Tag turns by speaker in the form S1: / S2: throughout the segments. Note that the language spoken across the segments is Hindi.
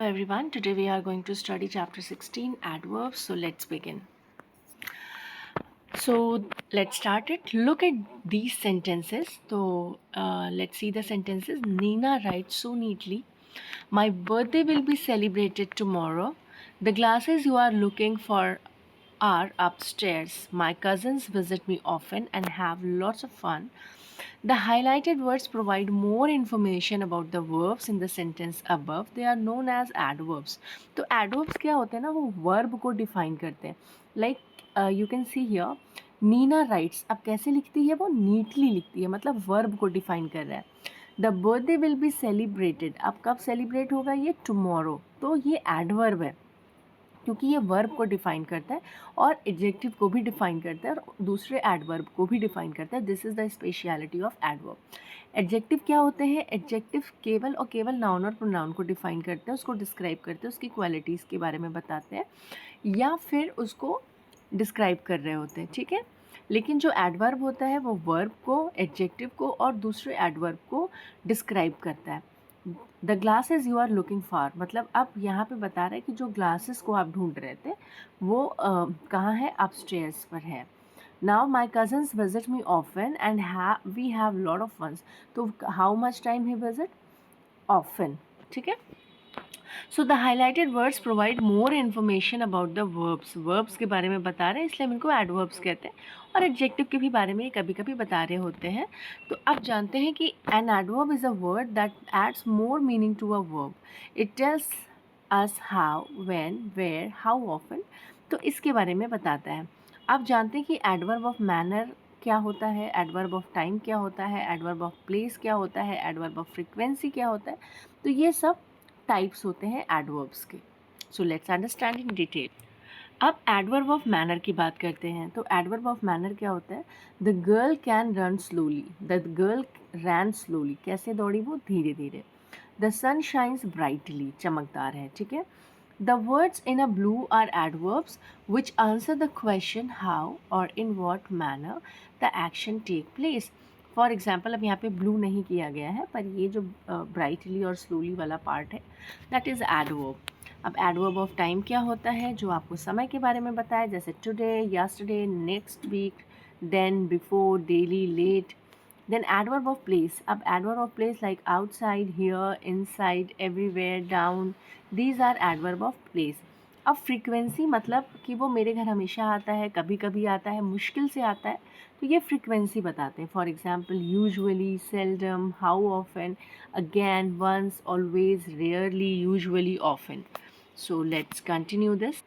S1: Hello everyone, today we are going to study chapter 16 adverbs. So let's begin. So let's start it. Look at these sentences. So let's see the sentences. Nina writes so neatly. My birthday will be celebrated tomorrow. The glasses you are looking for are upstairs. My cousins visit me often and have lots of fun. The highlighted words provide more information about the verbs in the sentence above. They are known as adverbs. तो adverbs क्या होते हैं ना, वो verb को define करते हैं. Like you can see here, Neena writes. अब कैसे लिखती है वो? नीटली लिखती है, मतलब वर्ब को डिफाइन कर रहा है. The birthday will be celebrated. अब कब सेलिब्रेट होगा? ये टुमारो. तो ये एडवर्ब है क्योंकि ये वर्ब को डिफाइन करता है और एडजेक्टिव को भी डिफाइन करता है और दूसरे एडवर्ब को भी डिफाइन करता है. This is the speciality of adverb. Adjective क्या होते हैं? एडजेक्टिव केवल और केवल नाउन और प्रोनाउन को डिफाइन करते हैं, उसको डिस्क्राइब करते हैं, उसकी क्वालिटीज़ के बारे में बताते हैं या फिर उसको डिस्क्राइब कर रहे होते हैं. ठीक है. लेकिन जो एडवर्ब होता है वो वर्ब को, एडजेक्टिव को और दूसरे एडवर्ब को डिस्क्राइब करता है. The glasses you are looking for, मतलब अब यहाँ पे बता रहा है कि जो ग्लासेस को आप ढूंढ रहे थे वो कहाँ है? अपस्टेयर्स पर है. Now my cousins visit me often and we have lot of funs. तो how much time he visit? Often. ठीक है. So the highlighted words provide more information about the verbs. Verbs के बारे में बता रहे हैं, इसलिए हम इनको एडवर्ब्स कहते हैं. और एडजेक्टिव के भी बारे में कभी कभी बता रहे होते हैं. तो अब जानते हैं कि an adverb is a word that adds more meaning to a verb. It tells us how, when, where, how often. तो इसके बारे में बताता है. अब जानते हैं कि एडवर्ब ऑफ मैनर क्या होता है, एडवर्ब ऑफ टाइम क्या होता है, एडवर्ब ऑफ प्लेस क्या होता है, एडवर्ब ऑफ फ्रीक्वेंसी क्या होता है. तो ये सब टाइप्स होते हैं एडवर्ब्स के. So let's understand in detail. अब एडवर्ब ऑफ मैनर की बात करते हैं. तो एडवर्ब ऑफ मैनर क्या होता है? The girl can run slowly. The girl ran slowly. कैसे दौड़ी वो? धीरे धीरे. The sun shines brightly. चमकदार है. ठीक है. The words in a blue are adverbs which answer the question how और in what manner the action take place. For example, अब यहाँ पे ब्लू नहीं किया गया है, पर ये जो ब्राइटली और स्लोली वाला पार्ट है दैट इज़ एडवर्ब. अब एडवर्ब ऑफ टाइम क्या होता है? जो आपको समय के बारे में बताया, जैसे today, yesterday, next week, then, before, daily, late. Then adverb of place. अब adverb of place like outside, here, inside, everywhere, down. These are adverb of place. अब फ्रीक्वेंसी मतलब कि वो मेरे घर हमेशा आता है, कभी कभी आता है, मुश्किल से आता है, तो ये फ्रीक्वेंसी बताते हैं. For example, usually, seldom, how often, again, once, always, rarely, usually, often. So let's continue this.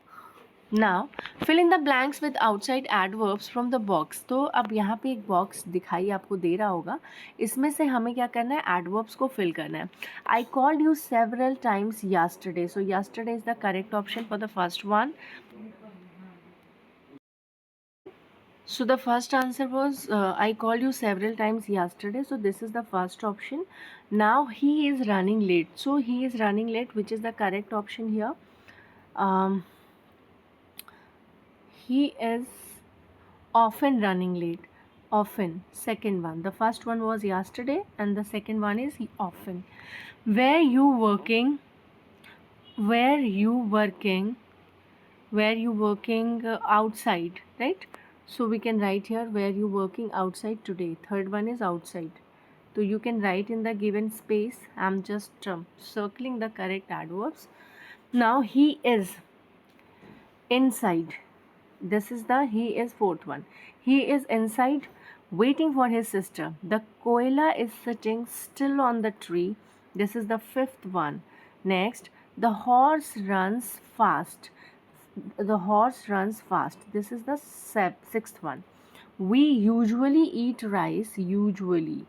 S1: Now fill in the blanks with outside adverbs from the box. तो अब यहाँ पे एक बॉक्स दिखाई आपको दे रहा होगा, इसमें से हमें क्या करना है? एडवर्ब्स को फिल करना है. I called you several times yesterday. So yesterday is the correct option for the first one. So the first answer was I called you several times yesterday. So this is the first option. Now he is running late. So he is running late, which is the correct option here. Um, he is often running late. Often, second one. The first one was yesterday and the second one is he often. Where you working? Where you working? Where you working outside, right? So we can write here where you working outside today. Third one is outside. So you can write in the given space. I'm just circling the correct adverbs. Now he is inside. This is the he is fourth one. He is inside waiting for his sister. The koala is sitting still on the tree. This is the fifth one. Next, the horse runs fast. The horse runs fast. This is the sixth one. We usually eat rice. Usually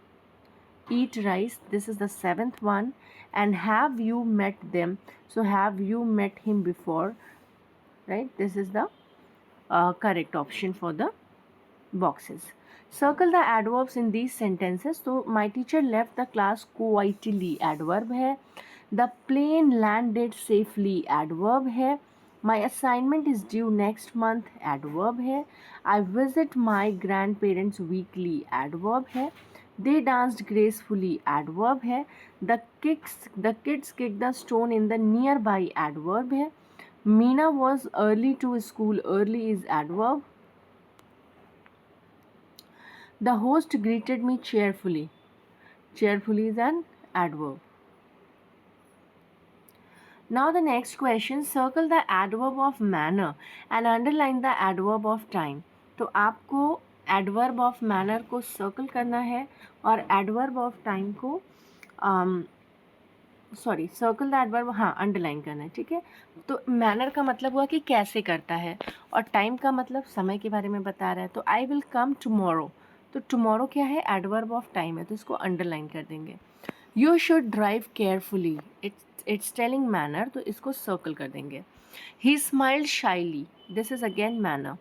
S1: eat rice. This is the seventh one. And have you met them? So have you met him before? Right? This is the correct option for the boxes. Circle the adverbs in these sentences. So my teacher left the class quietly. Adverb है. The plane landed safely. Adverb है. My assignment is due next month. Adverb है. I visit my grandparents weekly. Adverb है. They danced gracefully, adverb है. The kids kicked the stone in the nearby, adverb है. Meena was early to school, early is adverb. The host greeted me cheerfully. Cheerfully is an adverb. Now the next question, circle the adverb of manner and underline the adverb of time. तो आपको adverb of manner को circle करना है और adverb of time को सर्कल द एडवर्ब, हाँ अंडरलाइन करना है, ठीक है. तो मैनर का मतलब हुआ कि कैसे करता है, और टाइम का मतलब समय के बारे में बता रहा है. तो आई विल कम टुमारो, तो टुमारो क्या है, एडवर्ब ऑफ टाइम है, तो इसको अंडरलाइन कर देंगे. You should drive carefully, it's telling manner, तो इसको सर्कल कर देंगे. He smiled shyly, this is again manner.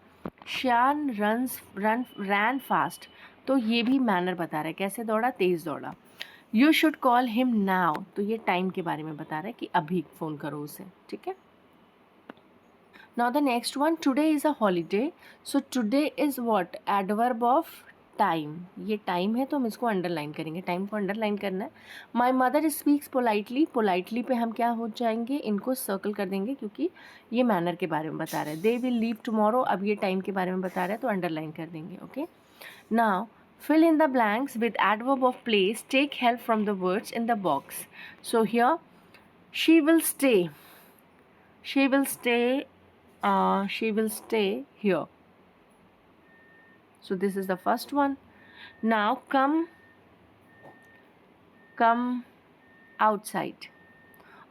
S1: श्यान रैन फास्ट, तो ये भी मैनर बता रहा है, कैसे दौड़ा, तेज दौड़ा. You should call him now, तो ये टाइम के बारे में बता रहा है कि अभी फ़ोन करो उसे, ठीक है. Now the next one, today is a holiday, so today is what, adverb of time. ये टाइम है तो हम इसको अंडरलाइन करेंगे, टाइम को अंडरलाइन करना है. My mother speaks politely, politely पे हम क्या हो जाएंगे, इनको सर्कल कर देंगे क्योंकि ये मैनर के बारे में बता रहा है. दे विल लीव टुमारो, अब ये टाइम के बारे में बता रहा है तो अंडरलाइन कर देंगे. Okay. Now fill in the blanks with adverb of place. Take help from the words in the box. So here, she will stay. She will stay. She will stay here. So this is the first one. Now come outside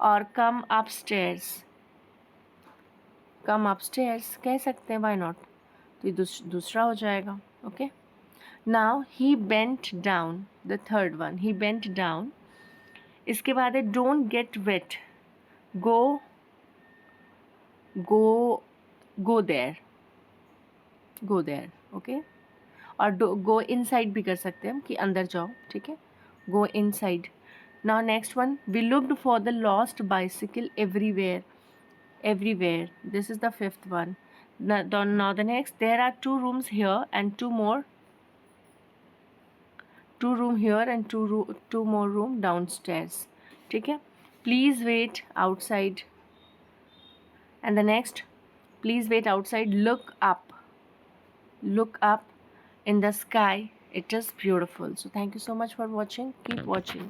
S1: or come upstairs. Come upstairs कह सकते हैं, why not? तो ये दूसरा हो जाएगा. Okay. Now he bent down, the third one, he bent down. इसके बाद है don't get wet, go there, okay. और go inside भी कर सकते हैं हम कि अंदर जाओ, ठीक है. go inside. Now next one, we looked for the lost bicycle everywhere. This is the fifth one. Now the next, there are two rooms here and two more room downstairs, ठीक है. Please wait outside. And the next, please wait outside, look up in the sky, it is beautiful. So thank you so much for watching, keep watching.